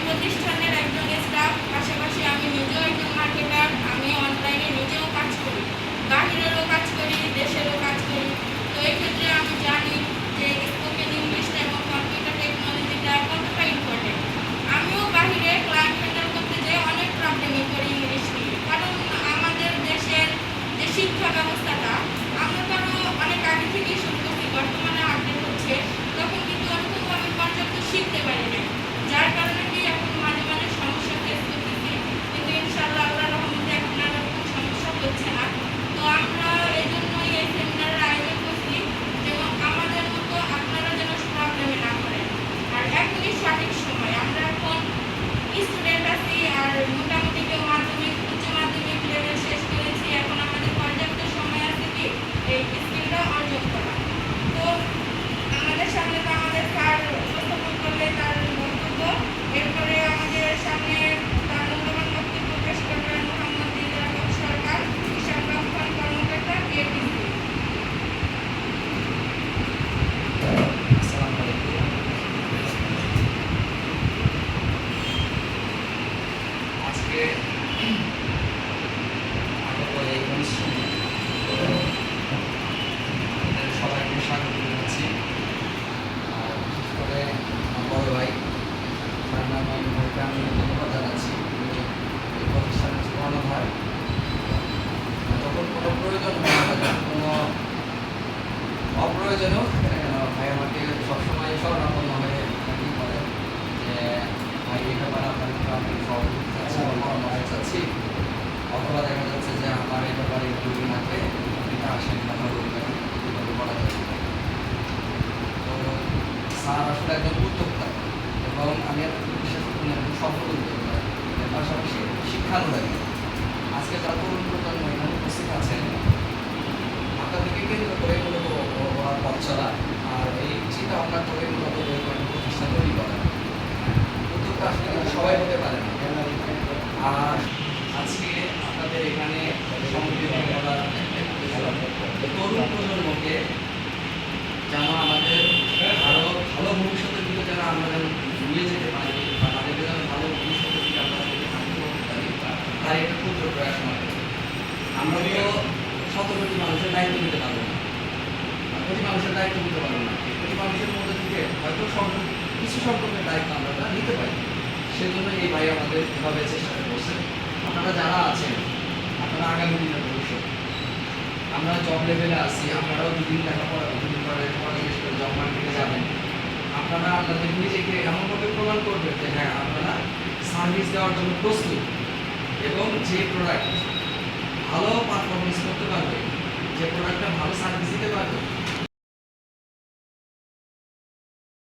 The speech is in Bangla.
প্রতিষ্ঠানের একজন স্টাফ, পাশাপাশি আমি নিজেও একজন মার্কেটার। আমি অনলাইনে নিজেও কাজ করি, বাহিরেরও কাজ করি, দেশেরও কাজ করি। তো এই ক্ষেত্রে আমি জানি যে স্পোকেন ইংলিশটা এবং কম্পিউটার টেকনোলজিটা কতটা ইম্পর্টেন্ট। আমিও বাহিরে ক্লায়েন্ট হ্যান্ডেল করতে যেয়ে অনেক প্রবলেমই করি ইংলিশ নিয়ে, কারণ আমাদের দেশের যে শিক্ষা ব্যবস্থাটা আমরা তো আরও অনেক আগে থেকেই শুরু করছি, বর্তমানে আপডেট হচ্ছে, তখন কিন্তু ওরকমভাবে পর্যাপ্ত শিখতে পারি না, যার কারণে কি এখন মাঝে মাঝে সমস্যা ফেস করতেছি। কিন্তু ইনশাআল্লাহ আল্লাহর রহমতে এখন আর এরকম সমস্যা হচ্ছে না। তো আমরা এই জন্যই এই সেমিনারের আয়োজন করছি, যেমন আমাদের মতো আপনারা যেন প্রবলেমে না পড়েন। আর এখনই সঠিক সময়, আমরা এখন স্টুডেন্ট আছি, আর মোটামুটি কেউ মাধ্যমিক উচ্চ মাধ্যমিক লেভেল শেষ করেছি, এখন আমাদের পর্যাপ্ত সময় আছে কি এই স্কিলটা অর্জন করা। তো আমাদের সামনে তো আমাদের স্যার উপস্থাপন করলে তার বক্তব্য, এরপরে আমাদের সামনে তার মূল্যবান বক্তব্য পেশ করবেন মোহাম্মদ দিদার হক সরকার, হিসাব রক্ষণ কর্মকর্তা, বিএডিসি। আসসালামু আলাইকুম। আজকে আগত এই অনুষ্ঠানে আপনাদের সবাইকে স্বাগত জানাচ্ছি। আর বিশেষ করে আমার বড় ভাই সান্নাম ভাইকে আমি ধন্যবাদ জানাচ্ছি। উনি এই প্রতিষ্ঠানের কর্ণধার। যখন কোনো প্রয়োজন হয় না, যখন কোনো অপ্রয়োজনীয় কেন ভাই আমাকে সবসময় শরণাপন্ন হয়ে কি করে যে ভাই এই ব্যাপারে আপনার একটু আমি সহযোগিতা চাচ্ছি বা পরামর্শ চাচ্ছি, অথবা দেখা যাচ্ছে যে আমার এই ব্যাপারে একটু লাগবে, আপনি তো আসেন কথা বলবেন কীভাবে করা যাবে। তো স্যার আসলে একজন উদ্যোক্তা এবং আমি আপনাকে বিশ্বাস করি একজন সফল উদ্যোক্তা, এর পাশাপাশি শিক্ষানুরাগী। আজকে যারা তরুণ প্রজন্ম এখানে উপস্থিত আছেন, আপনাদেরকে কেন্দ্র করে মূলত ওরা পথ চলা আর এই চিন্তা ভাবনা করে মূলত এরকম প্রতিষ্ঠান তৈরি করা। উদ্যোগটা আসলে কিন্তু সবাই হতে পারে না। আর আজকে আপনাদের এখানে সমন্বিত করা তরুণ প্রজন্মকে যেন আমাদের আরও ভালো ভবিষ্যতের দিকে যেন আমরা যেন নিয়ে যেতে পারি বা তাদেরকে যেন ভালো ভবিষ্যতের দিকে আমরা তাদেরকে হাঁটতে করতে পারি, তার একটা ক্ষুদ্র প্রয়াস আমাদের। আমরা তো ১৭ কোটি মানুষের দায়িত্ব নিতে পারবো না, কোটি মানুষের দায়িত্ব নিতে পারবো না। কোটি মানুষের মধ্যে থেকে হয়তো কিছু সম্পর্কের দায়িত্ব আমরা নিতে পারি। সেজন্য এই ভাই আমাদের এভাবে চেষ্টা করছেন। আপনারা যারা আছেন, আপনারা আগামী দিনের ভবিষ্যৎ। আমরা জব লেভেলে আছি, আপনারাও দুদিন লেখাপড়া শেষ করে জব মার্কেটে যাবেন। আপনারা আপনাদের নিজেকে এমনভাবে প্রমাণ করবেন যে হ্যাঁ আপনারা সার্ভিস দেওয়ার জন্য প্রস্তুত, এবং যে প্রোডাক্ট ভালো পারফরমেন্স করতে পারবে, যে প্রোডাক্টটা ভালো সার্ভিস দিতে পারবে,